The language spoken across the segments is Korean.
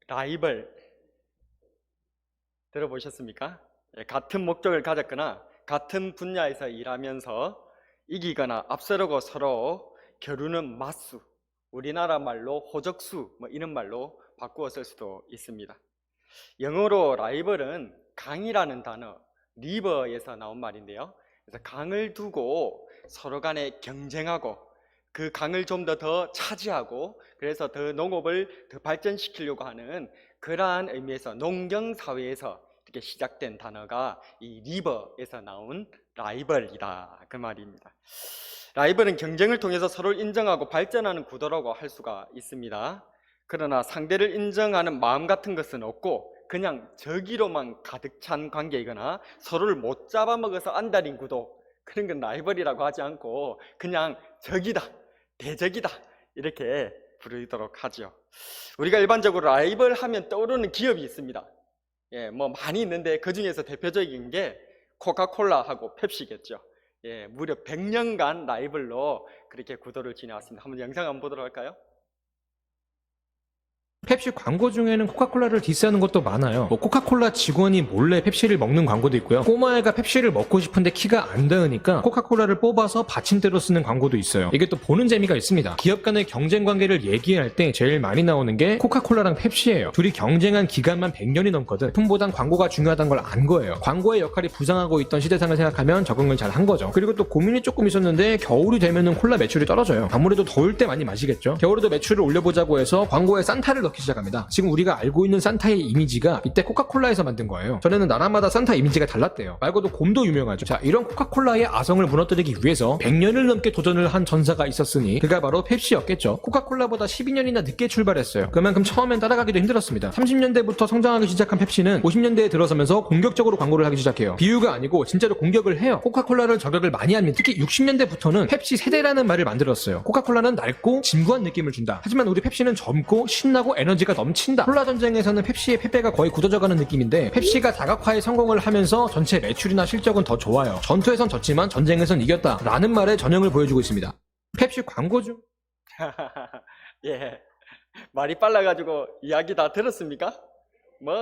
라이벌 들어보셨습니까? 같은 목적을 가졌거나 같은 분야에서 일하면서 이기거나 앞서려고 서로 겨루는 맞수, 우리나라 말로 호적수 이런 말로 바꾸어 쓸 수도 있습니다. 영어로 라이벌은 강이라는 단어 리버에서 나온 말인데요. 그래서 강을 두고 서로 간에 경쟁하고 그 강을 좀 더 차지하고 그래서 더 농업을 더 발전시키려고 하는 그러한 의미에서 농경사회에서 이렇게 시작된 단어가 이 리버에서 나온 라이벌이다 그 말입니다. 라이벌은 경쟁을 통해서 서로를 인정하고 발전하는 구도라고 할 수가 있습니다. 그러나 상대를 인정하는 마음 같은 것은 없고 그냥 저기로만 가득 찬 관계이거나 서로를 못 잡아먹어서 안달인 구도, 그런 건 라이벌이라고 하지 않고 그냥 적이다, 대적이다 이렇게 부르도록 하죠. 우리가 일반적으로 라이벌 하면 떠오르는 기업이 있습니다. 뭐 많이 있는데 그 중에서 대표적인 게 코카콜라하고 펩시겠죠. 무려 100년간 라이벌로 그렇게 구도를 지내왔습니다. 한번 영상 한번 보도록 할까요? 펩시 광고 중에는 코카콜라를 디스하는 것도 많아요. 코카콜라 직원이 몰래 펩시를 먹는 광고도 있고요. 꼬마애가 펩시를 먹고 싶은데 키가 안 닿으니까 코카콜라를 뽑아서 받침대로 쓰는 광고도 있어요. 이게 또 보는 재미가 있습니다. 기업 간의 경쟁 관계를 얘기할 때 제일 많이 나오는 게 코카콜라랑 펩시예요. 둘이 경쟁한 기간만 100년이 넘거든. 품보단 광고가 중요하다는 걸 안 거예요. 광고의 역할이 부상하고 있던 시대상을 생각하면 적응을 잘 한 거죠. 그리고 또 고민이 조금 있었는데 겨울이 되면은 콜라 매출이 떨어져요. 아무래도 더울 때 많이 마시겠죠. 겨울에도 매출을 올려보자고 해서 광고에 산타를 넣기 시작합니다. 지금 우리가 알고 있는 산타의 이미지가 이때 코카콜라에서 만든 거예요. 전에는 나라마다 산타 이미지가 달랐대요. 말고도 곰도 유명하죠. 자, 이런 코카콜라의 아성을 무너뜨리기 위해서 100년을 넘게 도전을 한 전사가 있었으니 그가 바로 펩시였겠죠. 코카콜라보다 12년이나 늦게 출발했어요. 그만큼 처음엔 따라가기도 힘들었습니다. 30년대부터 성장하기 시작한 펩시는 50년대에 들어서면서 공격적으로 광고를 하기 시작해요. 비유가 아니고 진짜로 공격을 해요. 코카콜라를 저격을 많이 합니다. 특히 60년대부터는 펩시 세대라는 말을 만들었어요. 코카콜라는 낡고 진부한 느낌을 준다. 하지만 우리 펩시는 젊고 신나고 에너지가 넘친다. 콜라 전쟁에서는 펩시의 패배가 거의 굳어져가는 느낌인데 펩시가 다각화에 성공을 하면서 전체 매출이나 실적은 더 좋아요. 전투에선 졌지만 전쟁에선 이겼다 라는 말의 전형을 보여주고 있습니다. 펩시 광고 중 말이 빨라가지고 이야기 다 들었습니까?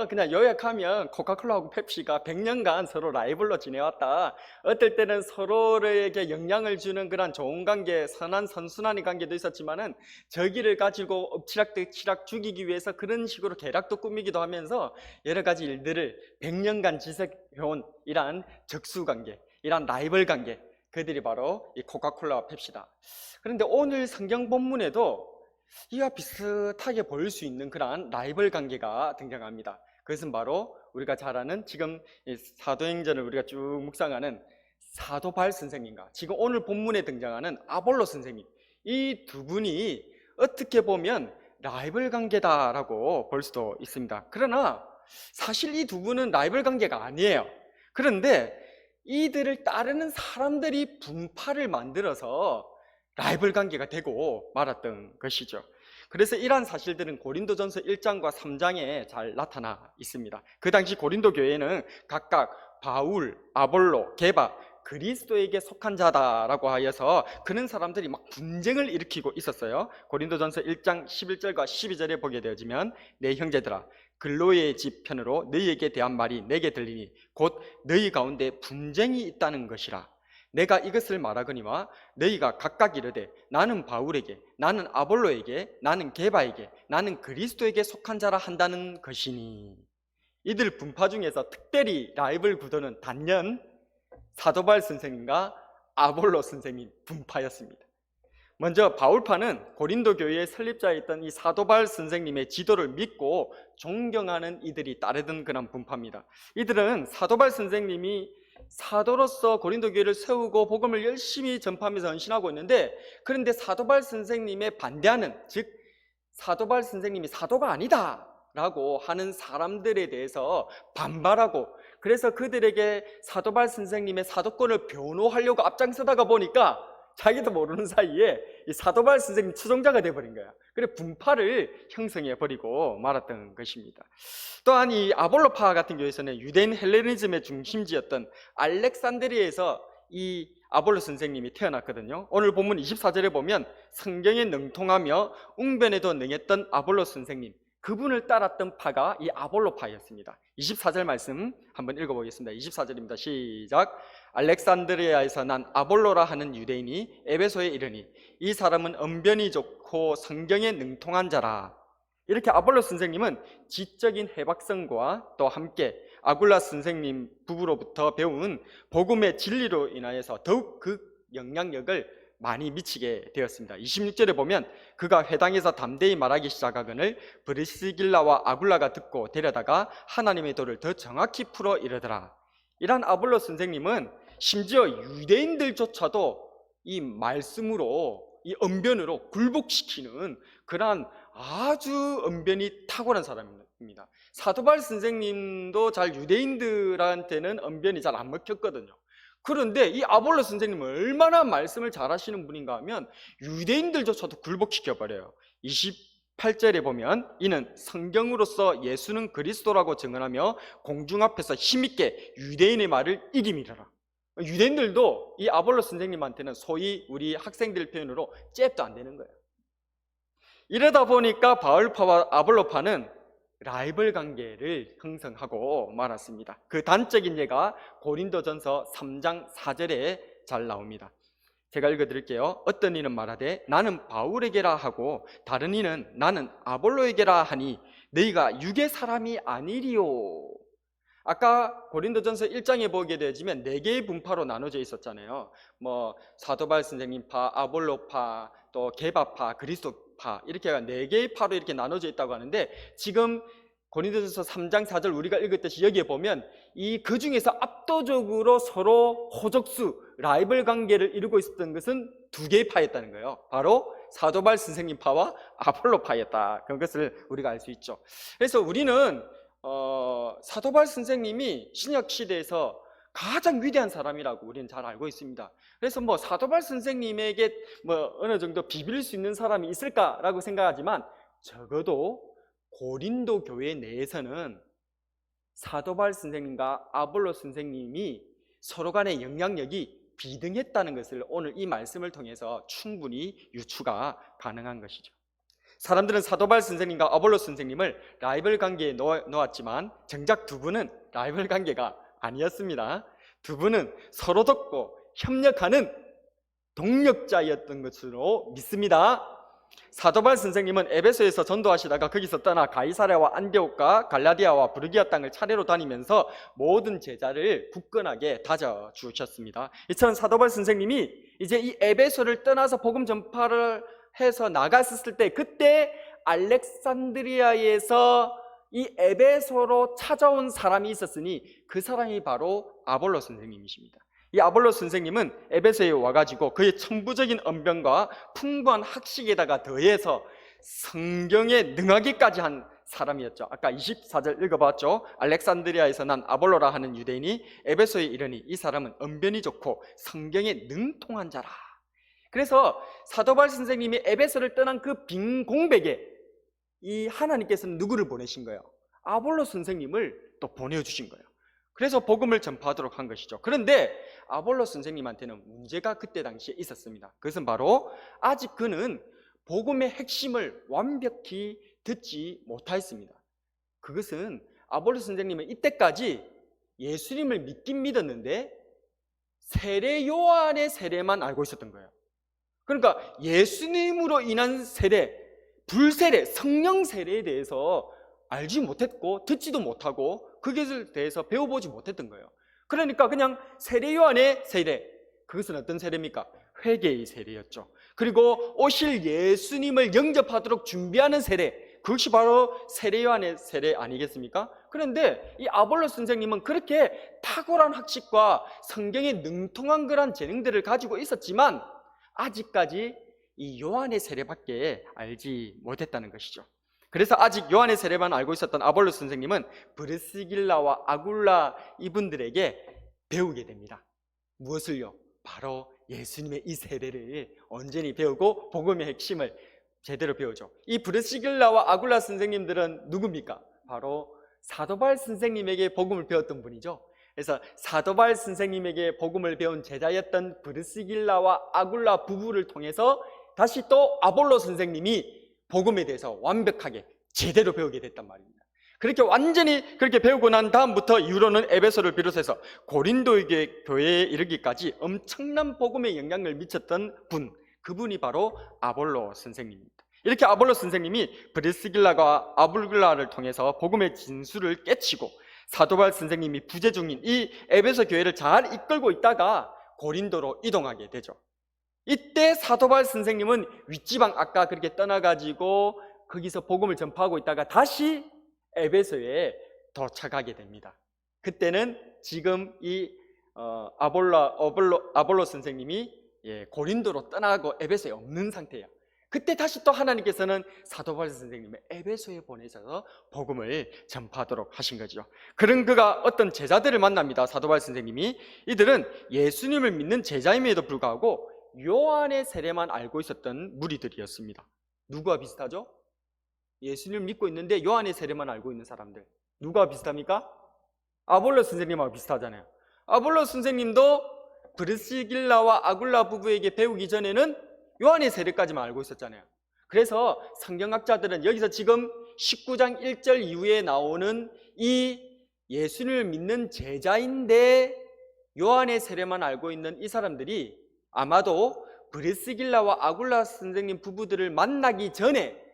그냥 요약하면 코카콜라하고 펩시가 100년간 서로 라이벌로 지내왔다. 어떨 때는 서로에게 영향을 주는 그런 좋은 관계, 선한 선순환의 관계도 있었지만은 저기를 가지고 엎치락뒤치락 죽이기 위해서 그런 식으로 계략도 꾸미기도 하면서 여러 가지 일들을 100년간 지속해온 이러한 적수관계, 이러한 라이벌 관계, 그들이 바로 이 코카콜라와 펩시다. 그런데 오늘 성경 본문에도 이와 비슷하게 보일 수 있는 그러한 라이벌 관계가 등장합니다. 그것은 바로 우리가 잘 아는 지금 사도행전을 우리가 쭉 묵상하는 사도 바울 선생님과 지금 오늘 본문에 등장하는 아볼로 선생님, 이 두 분이 어떻게 보면 라이벌 관계다라고 볼 수도 있습니다. 그러나 사실 이 두 분은 라이벌 관계가 아니에요. 그런데 이들을 따르는 사람들이 분파를 만들어서 라이벌 관계가 되고 말았던 것이죠. 그래서 이러한 사실들은 고린도전서 1장과 3장에 잘 나타나 있습니다. 그 당시 고린도 교회는 각각 바울, 아볼로, 게바, 그리스도에게 속한 자다라고 하여서 그런 사람들이 막 분쟁을 일으키고 있었어요. 고린도전서 1장 11절과 12절에 보게 되어지면 내 형제들아 글로의 집 편으로 너희에게 대한 말이 내게 들리니 곧 너희 가운데 분쟁이 있다는 것이라. 내가 이것을 말하거니와 너희가 각각 이르되 나는 바울에게, 나는 아볼로에게, 나는 게바에게, 나는 그리스도에게 속한 자라 한다는 것이니. 이들 분파 중에서 특별히 라이벌 구도는 단연 사도 바울 선생님과 아볼로 선생님 분파였습니다. 먼저 바울파는 고린도 교회의 설립자였던 이 사도 바울 선생님의 지도를 믿고 존경하는 이들이 따르던 그런 분파입니다. 이들은 사도 바울 선생님이 사도로서 고린도 교회를 세우고 복음을 열심히 전파하면서 헌신하고 있는데, 그런데 사도 바울 선생님의 반대하는, 즉 사도 바울 선생님이 사도가 아니다 라고 하는 사람들에 대해서 반발하고, 그래서 그들에게 사도 바울 선생님의 사도권을 변호하려고 앞장서다가 보니까 자기도 모르는 사이에 이 사도 바울 선생님 추종자가 되어버린 거야. 그래 분파를 형성해버리고 말았던 것입니다. 또한 이 아볼로파 같은 경우에서는 유대인 헬레니즘의 중심지였던 알렉산드리아에서 이 아볼로 선생님이 태어났거든요. 오늘 본문 24절에 보면 성경에 능통하며 웅변에도 능했던 아볼로 선생님, 그분을 따랐던 파가 이 아볼로파였습니다. 24절 말씀 한번 읽어보겠습니다. 24절입니다. 시작. 알렉산드리아에서 난 아볼로라 하는 유대인이 에베소에 이르니 이 사람은 언변이 좋고 성경에 능통한 자라. 이렇게 아볼로 선생님은 지적인 해박성과 또 함께 아굴라 선생님 부부로부터 배운 복음의 진리로 인하여서 더욱 그 영향력을 많이 미치게 되었습니다. 26절에 보면 그가 회당에서 담대히 말하기 시작하거늘 브리스길라와 아굴라가 듣고 데려다가 하나님의 도를 더 정확히 풀어 이르더라. 이란 아볼로 선생님은 심지어 유대인들조차도 이 말씀으로, 이 언변으로 굴복시키는 그러한 아주 언변이 탁월한 사람입니다. 사도바울 선생님도 잘 유대인들한테는 언변이 잘 안 먹혔거든요. 그런데 이 아볼로 선생님은 얼마나 말씀을 잘하시는 분인가 하면 유대인들조차도 굴복시켜버려요. 28절에 보면 이는 성경으로서 예수는 그리스도라고 증언하며 공중 앞에서 힘있게 유대인의 말을 이기미르라. 유대인들도 이 아볼로 선생님한테는 소위 우리 학생들 표현으로 잽도 안 되는 거예요. 이러다 보니까 바울파와 아볼로파는 라이벌 관계를 형성하고 말았습니다. 그 단적인 예가 고린도전서 3장 4절에 잘 나옵니다. 제가 읽어드릴게요. 어떤 이는 말하되 나는 바울에게라 하고 다른 이는 나는 아볼로에게라 하니 너희가 육의 사람이 아니리요. 아까 고린도전서 1장에 보게 되지만 4개의 분파로 나눠져 있었잖아요. 사도바울 선생님 파, 아볼로파, 또 게바파, 그리스도파 이렇게 4개의 파로 이렇게 나눠져 있다고 하는데 지금 고린도전서 3장 4절 우리가 읽었듯이 여기에 보면 그 중에서 압도적으로 서로 호적수, 라이벌 관계를 이루고 있었던 것은 2개의 파였다는 거예요. 바로 사도바울 선생님 파와 아볼로 파였다. 그것을 우리가 알 수 있죠. 그래서 우리는 사도바울 선생님이 신약 시대에서 가장 위대한 사람이라고 우리는 잘 알고 있습니다. 그래서 사도바울 선생님에게 어느 정도 비빌 수 있는 사람이 있을까라고 생각하지만 적어도 고린도 교회 내에서는 사도바울 선생님과 아볼로 선생님이 서로 간의 영향력이 비등했다는 것을 오늘 이 말씀을 통해서 충분히 유추가 가능한 것이죠. 사람들은 사도바울 선생님과 아볼로 선생님을 라이벌 관계에 놓았지만 정작 두 분은 라이벌 관계가 아니었습니다. 두 분은 서로 돕고 협력하는 동력자였던 것으로 믿습니다. 사도바울 선생님은 에베소에서 전도하시다가 거기서 떠나 가이사랴와 안디옥과 갈라디아와 부르기아 땅을 차례로 다니면서 모든 제자를 굳건하게 다져 주셨습니다. 이처럼 사도바울 선생님이 이제 이 에베소를 떠나서 복음 전파를 해서 나갔을 때 그때 알렉산드리아에서 이 에베소로 찾아온 사람이 있었으니 그 사람이 바로 아볼로 선생님이십니다. 이 아볼로 선생님은 에베소에 와가지고 그의 천부적인 언변과 풍부한 학식에다가 더해서 성경에 능하기까지 한 사람이었죠. 아까 24절 읽어봤죠. 알렉산드리아에서 난 아볼로라 하는 유대인이 에베소에 이르니 이 사람은 언변이 좋고 성경에 능통한 자라. 그래서 사도바울 선생님이 에베소를 떠난 그 빈 공백에 이 하나님께서는 누구를 보내신 거예요? 아볼로 선생님을 또 보내주신 거예요. 그래서 복음을 전파하도록 한 것이죠. 그런데 아볼로 선생님한테는 문제가 그때 당시에 있었습니다. 그것은 바로 아직 그는 복음의 핵심을 완벽히 듣지 못하였습니다. 그것은 아볼로 선생님은 이때까지 예수님을 믿긴 믿었는데 세례 요한의 세례만 알고 있었던 거예요. 그러니까 예수님으로 인한 세례, 불세례, 성령 세례에 대해서 알지 못했고 듣지도 못하고 그것에 대해서 배워보지 못했던 거예요. 그러니까 그냥 세례 요한의 세례, 그것은 어떤 세례입니까? 회개의 세례였죠. 그리고 오실 예수님을 영접하도록 준비하는 세례, 그것이 바로 세례 요한의 세례 아니겠습니까? 그런데 이 아볼로 선생님은 그렇게 탁월한 학식과 성경에 능통한 그런 재능들을 가지고 있었지만 아직까지 이 요한의 세례밖에 알지 못했다는 것이죠. 그래서 아직 요한의 세례만 알고 있었던 아볼로 선생님은 브리스길라와 아굴라 이분들에게 배우게 됩니다. 무엇을요? 바로 예수님의 이 세례를 온전히 배우고 복음의 핵심을 제대로 배우죠. 이 브리스길라와 아굴라 선생님들은 누굽니까? 바로 사도바울 선생님에게 복음을 배웠던 분이죠. 그래서 사도바울 선생님에게 복음을 배운 제자였던 브리스길라와 아굴라 부부를 통해서 다시 또 아볼로 선생님이 복음에 대해서 완벽하게 제대로 배우게 됐단 말입니다. 그렇게 완전히 그렇게 배우고 난 다음부터 이후로는 에베소를 비롯해서 고린도 교회에 이르기까지 엄청난 복음에 영향을 미쳤던 분, 그분이 바로 아볼로 선생님입니다. 이렇게 아볼로 선생님이 브리스길라와 아불글라를 통해서 복음의 진수를 깨치고 사도바울 선생님이 부재 중인 이 에베소 교회를 잘 이끌고 있다가 고린도로 이동하게 되죠. 이때 사도바울 선생님은 윗지방 아까 그렇게 떠나가지고 거기서 복음을 전파하고 있다가 다시 에베소에 도착하게 됩니다. 그때는 지금 이 아볼로 선생님이 고린도로 떠나고 에베소에 없는 상태예요. 그때 다시 또 하나님께서는 사도바울 선생님을 에베소에 보내셔서 복음을 전파하도록 하신 거죠. 그런 그가 어떤 제자들을 만납니다. 사도바울 선생님이. 이들은 예수님을 믿는 제자임에도 불구하고 요한의 세례만 알고 있었던 무리들이었습니다. 누구와 비슷하죠? 예수님을 믿고 있는데 요한의 세례만 알고 있는 사람들. 누가 비슷합니까? 아볼로 선생님하고 비슷하잖아요. 아볼로 선생님도 브리스길라와 아굴라 부부에게 배우기 전에는 요한의 세례까지만 알고 있었잖아요. 그래서 성경학자들은 여기서 지금 19장 1절 이후에 나오는 이 예수님을 믿는 제자인데 요한의 세례만 알고 있는 이 사람들이 아마도 브리스길라와 아굴라 선생님 부부들을 만나기 전에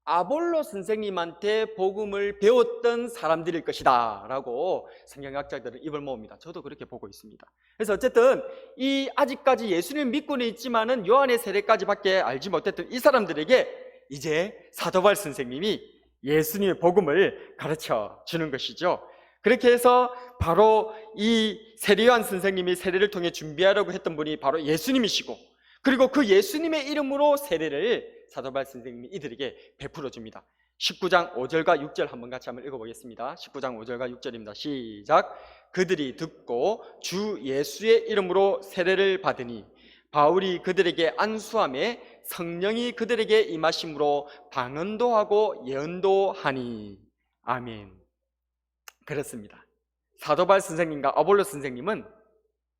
아볼로 선생님한테 복음을 배웠던 사람들일 것이다 라고 성경학자들은 입을 모읍니다. 저도 그렇게 보고 있습니다. 그래서 어쨌든 이 아직까지 예수님을 믿고는 있지만은 요한의 세례까지밖에 알지 못했던 이 사람들에게 이제 사도바울 선생님이 예수님의 복음을 가르쳐 주는 것이죠. 그렇게 해서 바로 이 세례요한 선생님이 세례를 통해 준비하려고 했던 분이 바로 예수님이시고, 그리고 그 예수님의 이름으로 세례를 사도바울 선생님이 이들에게 베풀어 줍니다. 19장 5절과 6절 한번 같이 한번 읽어보겠습니다. 19장 5절과 6절입니다. 시작. 그들이 듣고 주 예수의 이름으로 세례를 받으니 바울이 그들에게 안수함에 성령이 그들에게 임하심으로 방언도 하고 예언도 하니. 아멘. 그렇습니다. 사도바울 선생님과 아볼로 선생님은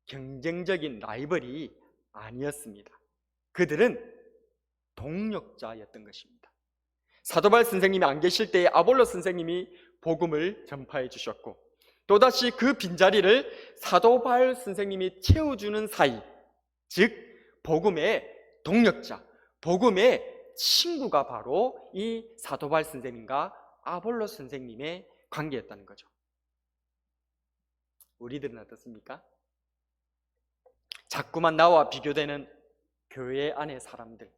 경쟁적인 라이벌이 아니었습니다. 그들은 동력자였던 것입니다. 사도바울 선생님이 안 계실 때에 아볼로 선생님이 복음을 전파해 주셨고, 또다시 그 빈자리를 사도바울 선생님이 채워주는 사이, 즉 복음의 동력자, 복음의 친구가 바로 이 사도바울 선생님과 아볼로 선생님의 관계였다는 거죠. 우리들은 어떻습니까? 자꾸만 나와 비교되는 교회 안의 사람들.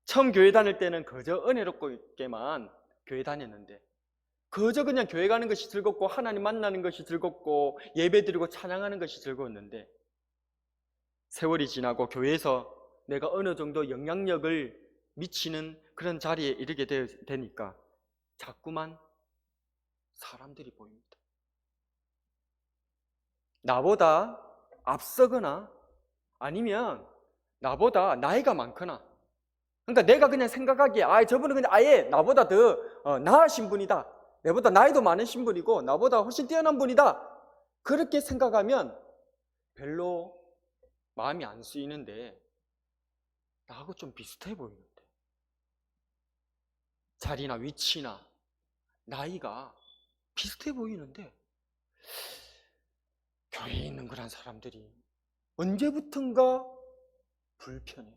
처음 교회 다닐 때는 그저 은혜롭게만 교회 다녔는데, 그저 그냥 교회 가는 것이 즐겁고 하나님 만나는 것이 즐겁고 예배드리고 찬양하는 것이 즐거웠는데, 세월이 지나고 교회에서 내가 어느 정도 영향력을 미치는 그런 자리에 이르게 되니까 자꾸만 사람들이 보입니다. 나보다 앞서거나 아니면 나보다 나이가 많거나, 그러니까 내가 그냥 생각하기에 저분은 그냥 아예 나보다 더 나으신 분이다, 내보다 나이도 많으신 분이고 나보다 훨씬 뛰어난 분이다, 그렇게 생각하면 별로 마음이 안 쓰이는데 나하고 좀 비슷해 보이는데, 자리나 위치나 나이가 비슷해 보이는데 교회에 있는 그런 사람들이 언제부턴가 불편해.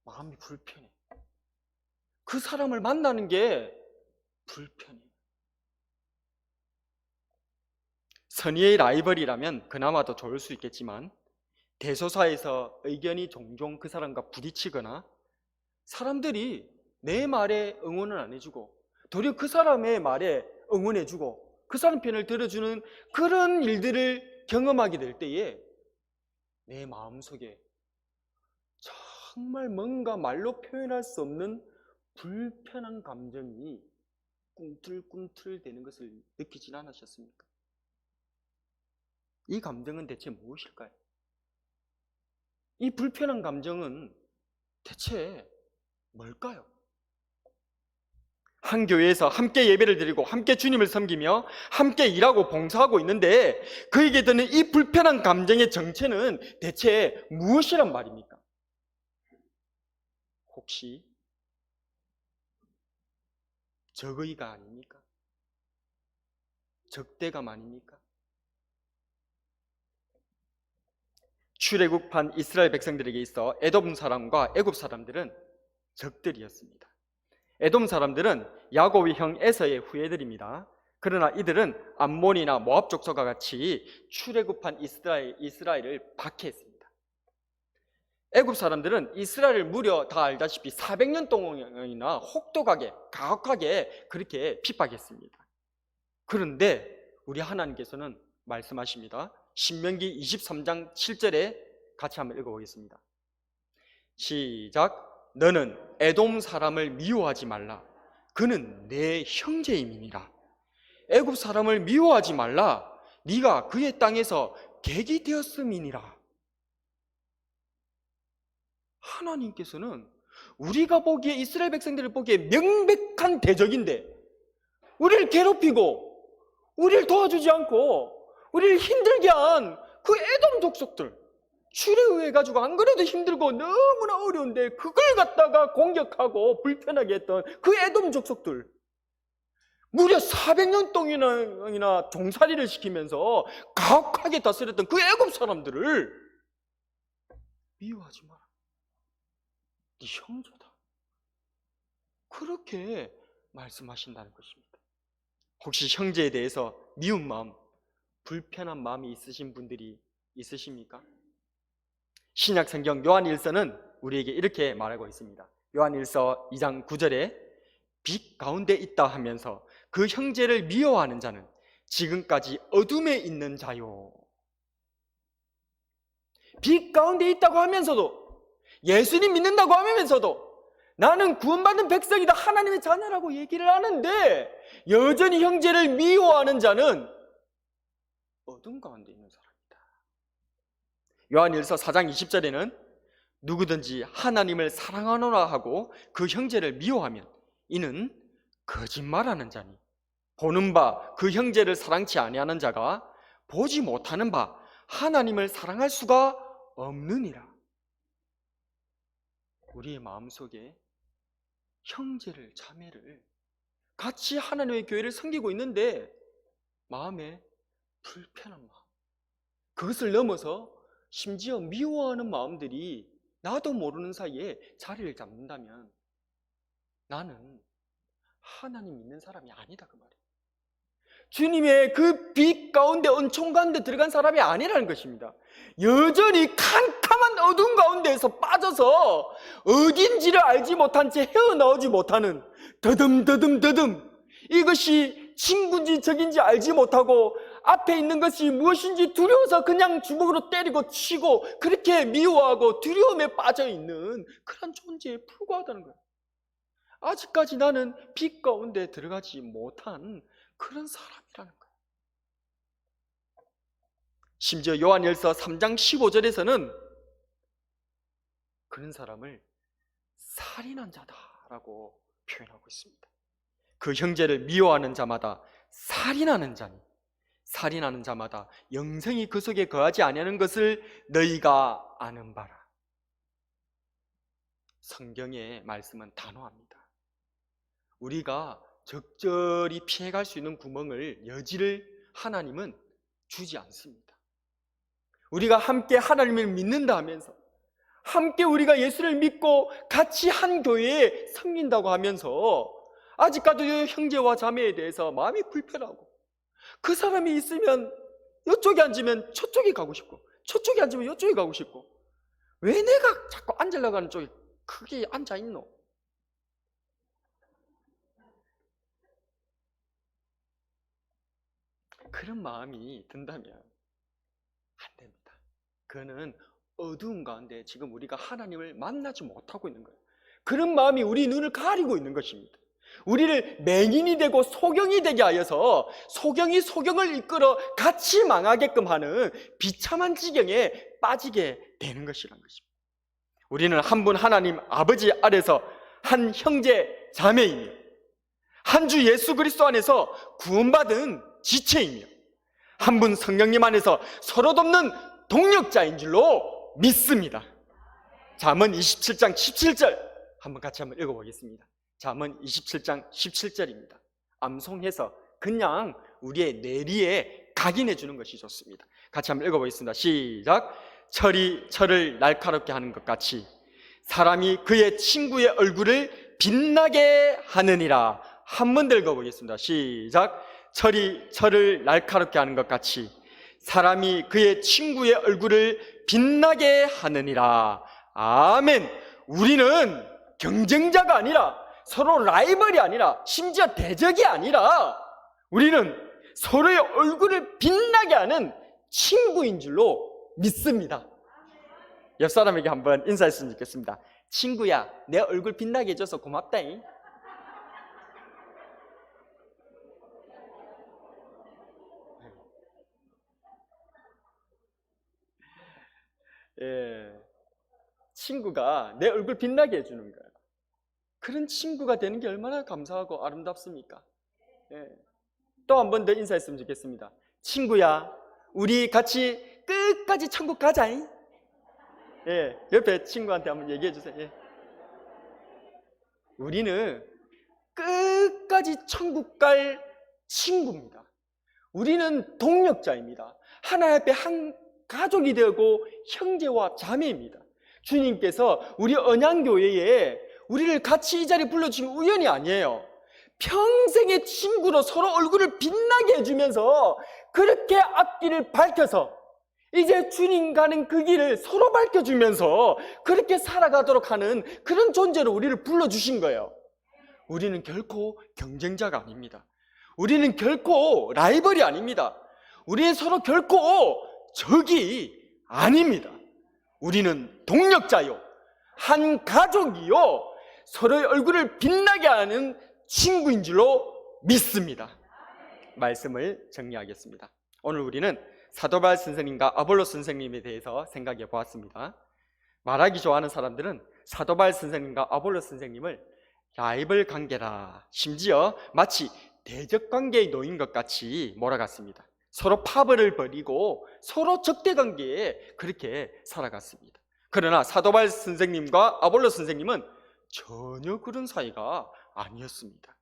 마음이 불편해. 그 사람을 만나는 게 불편해. 선의의 라이벌이라면 그나마 더 좋을 수 있겠지만, 대소사에서 의견이 종종 그 사람과 부딪히거나 사람들이 내 말에 응원을 안 해주고 도리어 그 사람의 말에 응원해주고 그 사람 편을 들어주는 그런 일들을 경험하게 될 때에 내 마음속에 정말 뭔가 말로 표현할 수 없는 불편한 감정이 꿈틀꿈틀 되는 것을 느끼진 않으셨습니까? 이 감정은 대체 무엇일까요? 이 불편한 감정은 대체 뭘까요? 한 교회에서 함께 예배를 드리고 함께 주님을 섬기며 함께 일하고 봉사하고 있는데 그에게 드는 이 불편한 감정의 정체는 대체 무엇이란 말입니까? 혹시 적의가 아닙니까? 적대감 아닙니까? 출애굽한 이스라엘 백성들에게 있어 에돔 사람과 애굽 사람들은 적들이었습니다. 에돔 사람들은 야곱의 형 에서의 후예들입니다. 그러나 이들은 암몬이나 모압 족속과 같이 출애굽한 이스라엘을 박해했습니다. 애굽 사람들은 이스라엘을 무려 다 알다시피 400년 동안이나 혹독하게 가혹하게 그렇게 핍박했습니다. 그런데 우리 하나님께서는 말씀하십니다. 신명기 23장 7절에 같이 한번 읽어보겠습니다. 시작. 너는 에돔 사람을 미워하지 말라. 그는 내 형제임이니라. 애굽 사람을 미워하지 말라. 네가 그의 땅에서 객이 되었음이니라. 하나님께서는 우리가 보기에, 이스라엘 백성들을 보기에 명백한 대적인데 우리를 괴롭히고 우리를 도와주지 않고 우리를 힘들게 한 그 에돔 족속들, 출애굽해가지고 안 그래도 힘들고 너무나 어려운데 그걸 갖다가 공격하고 불편하게 했던 그 에돔 족속들, 무려 400년 동안이나 종살이를 시키면서 가혹하게 다스렸던 그 애굽 사람들을 미워하지 마라. 네 형제다. 그렇게 말씀하신다는 것입니다. 혹시 형제에 대해서 미운 마음, 불편한 마음이 있으신 분들이 있으십니까? 신약 성경 요한일서는 우리에게 이렇게 말하고 있습니다. 요한일서 2장 9절에 빛 가운데 있다 하면서 그 형제를 미워하는 자는 지금까지 어둠에 있는 자요. 빛 가운데 있다고 하면서도, 예수님 믿는다고 하면서도 나는 구원받은 백성이다, 하나님의 자녀라고 얘기를 하는데 여전히 형제를 미워하는 자는 어둠 가운데 있는 사람이다. 요한일서 4장 20절에는 누구든지 하나님을 사랑하노라 하고 그 형제를 미워하면 이는 거짓말하는 자니 보는 바 그 형제를 사랑치 아니하는 자가 보지 못하는 바 하나님을 사랑할 수가 없느니라. 우리의 마음속에 형제를, 자매를 같이 하나님의 교회를 섬기고 있는데 마음에 불편한 마음, 그것을 넘어서 심지어 미워하는 마음들이 나도 모르는 사이에 자리를 잡는다면 나는 하나님 믿는 사람이 아니다, 그 말이에요. 주님의 그 빛 가운데, 은총 가운데 들어간 사람이 아니라는 것입니다. 여전히 캄캄한 어둠 가운데에서 빠져서 어딘지를 알지 못한 채 헤어나오지 못하는 더듬 이것이 친구인지 적인지 알지 못하고 앞에 있는 것이 무엇인지 두려워서 그냥 주먹으로 때리고 치고 그렇게 미워하고 두려움에 빠져있는 그런 존재에 불과하다는 거예요. 아직까지 나는 빛 가운데 들어가지 못한 그런 사람이라는 거예요. 심지어 요한일서 3장 15절에서는 그런 사람을 살인한 자다라고 표현하고 있습니다. 그 형제를 미워하는 자마다 살인하는 자니 살인하는 자마다 영생이 그 속에 거하지 아니하는 것을 너희가 아는 바라. 성경의 말씀은 단호합니다. 우리가 적절히 피해갈 수 있는 구멍을, 여지를 하나님은 주지 않습니다. 우리가 함께 하나님을 믿는다 하면서, 함께 우리가 예수를 믿고 같이 한 교회에 섬긴다고 하면서 아직까지도 형제와 자매에 대해서 마음이 불편하고, 그 사람이 있으면 이쪽에 앉으면 저쪽에 가고 싶고, 저쪽에 앉으면 이쪽에 가고 싶고, 왜 내가 자꾸 앉으려고 하는 쪽에 크게 앉아있노? 그런 마음이 든다면 안 됩니다. 그거는 어두운 가운데 지금 우리가 하나님을 만나지 못하고 있는 거예요. 그런 마음이 우리 눈을 가리고 있는 것입니다. 우리를 맹인이 되고 소경이 되게 하여서 소경이 소경을 이끌어 같이 망하게끔 하는 비참한 지경에 빠지게 되는 것이란 것입니다. 우리는 한 분 하나님 아버지 아래서 한 형제 자매이며 한 주 예수 그리스도 안에서 구원받은 지체이며 한 분 성령님 안에서 서로 돕는 동력자인 줄로 믿습니다. 잠언 27장 17절 한번 같이 한번 읽어보겠습니다. 잠언 27장 17절입니다. 암송해서 그냥 우리의 뇌리에 각인해 주는 것이 좋습니다. 같이 한번 읽어보겠습니다. 시작. 철이 철을 날카롭게 하는 것 같이 사람이 그의 친구의 얼굴을 빛나게 하느니라. 한 번 더 읽어보겠습니다. 시작. 철이 철을 날카롭게 하는 것 같이 사람이 그의 친구의 얼굴을 빛나게 하느니라. 아멘. 우리는 경쟁자가 아니라, 서로 라이벌이 아니라, 심지어 대적이 아니라 우리는 서로의 얼굴을 빛나게 하는 친구인 줄로 믿습니다. 옆 사람에게 한번 인사했으면 좋겠습니다. 친구야, 내 얼굴 빛나게 해줘서 고맙다잉. 예, 친구가 내 얼굴 빛나게 해주는 거예요. 그런 친구가 되는 게 얼마나 감사하고 아름답습니까? 예. 또 한 번 더 인사했으면 좋겠습니다. 친구야, 우리 같이 끝까지 천국 가자잉. 예, 옆에 친구한테 한번 얘기해 주세요. 예. 우리는 끝까지 천국 갈 친구입니다. 우리는 동력자입니다. 하나님 앞에 한 가족이 되고 형제와 자매입니다. 주님께서 우리 언양교회에 우리를 같이 이 자리에 불러주신 우연이 아니에요. 평생의 친구로 서로 얼굴을 빛나게 해주면서 그렇게 앞길을 밝혀서 이제 주님 가는 그 길을 서로 밝혀주면서 그렇게 살아가도록 하는 그런 존재로 우리를 불러주신 거예요. 우리는 결코 경쟁자가 아닙니다. 우리는 결코 라이벌이 아닙니다. 우리는 서로 결코 적이 아닙니다. 우리는 동력자요, 한 가족이요, 서로의 얼굴을 빛나게 하는 친구인 줄로 믿습니다. 말씀을 정리하겠습니다. 오늘 우리는 사도 바울 선생님과 아볼로 선생님에 대해서 생각해 보았습니다. 말하기 좋아하는 사람들은 사도 바울 선생님과 아볼로 선생님을 라이벌 관계라, 심지어 마치 대적 관계에 놓인 것 같이 몰아갔습니다. 서로 파벌을 벌이고 서로 적대 관계에 그렇게 살아갔습니다. 그러나 사도 바울 선생님과 아볼로 선생님은 전혀 그런 사이가 아니었습니다.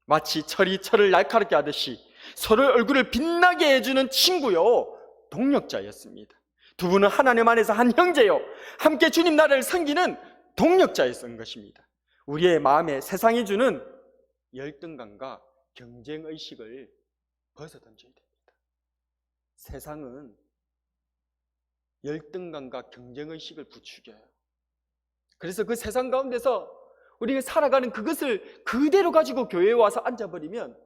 마치 철이 철을 날카롭게 하듯이 서로의 얼굴을 빛나게 해주는 친구요, 동력자였습니다. 두 분은 하나님 안에서 한 형제요, 함께 주님 나라를 섬기는 동력자였던 것입니다. 우리의 마음에 세상이 주는 열등감과 경쟁의식을 벗어던져야 됩니다. 세상은 열등감과 경쟁의식을 부추겨요. 그래서 그 세상 가운데서 우리가 살아가는 그것을 그대로 가지고 교회에 와서 앉아버리면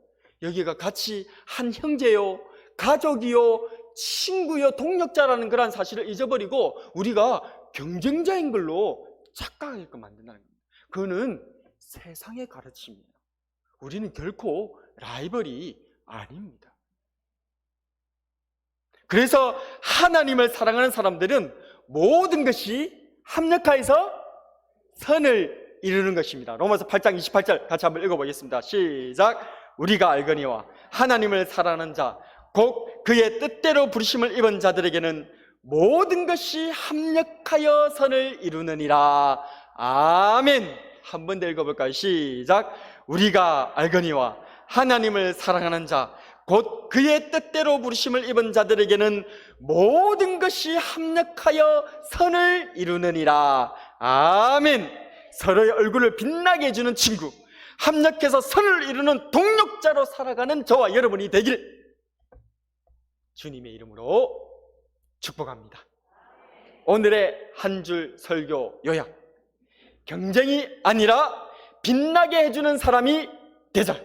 여기가 같이 한 형제요, 가족이요, 친구요, 동력자라는 그런 사실을 잊어버리고 우리가 경쟁자인 걸로 착각하게끔 만든다는 겁니다. 그거는 세상의 가르침이에요. 우리는 결코 라이벌이 아닙니다. 그래서 하나님을 사랑하는 사람들은 모든 것이 합력하여서 선을 이루는 것입니다. 로마서 8장 28절 같이 한번 읽어보겠습니다. 시작. 우리가 알거니와 하나님을 사랑하는 자, 곧 그의 뜻대로 부르심을 입은 자들에게는 모든 것이 합력하여 선을 이루느니라. 아멘. 한 번 더 읽어볼까요? 시작. 우리가 알거니와 하나님을 사랑하는 자, 곧 그의 뜻대로 부르심을 입은 자들에게는 모든 것이 합력하여 선을 이루느니라. 아멘. 서로의 얼굴을 빛나게 해주는 친구, 합력해서 선을 이루는 동력자로 살아가는 저와 여러분이 되길 주님의 이름으로 축복합니다. 오늘의 한 줄 설교 요약: 경쟁이 아니라 빛나게 해주는 사람이 되자.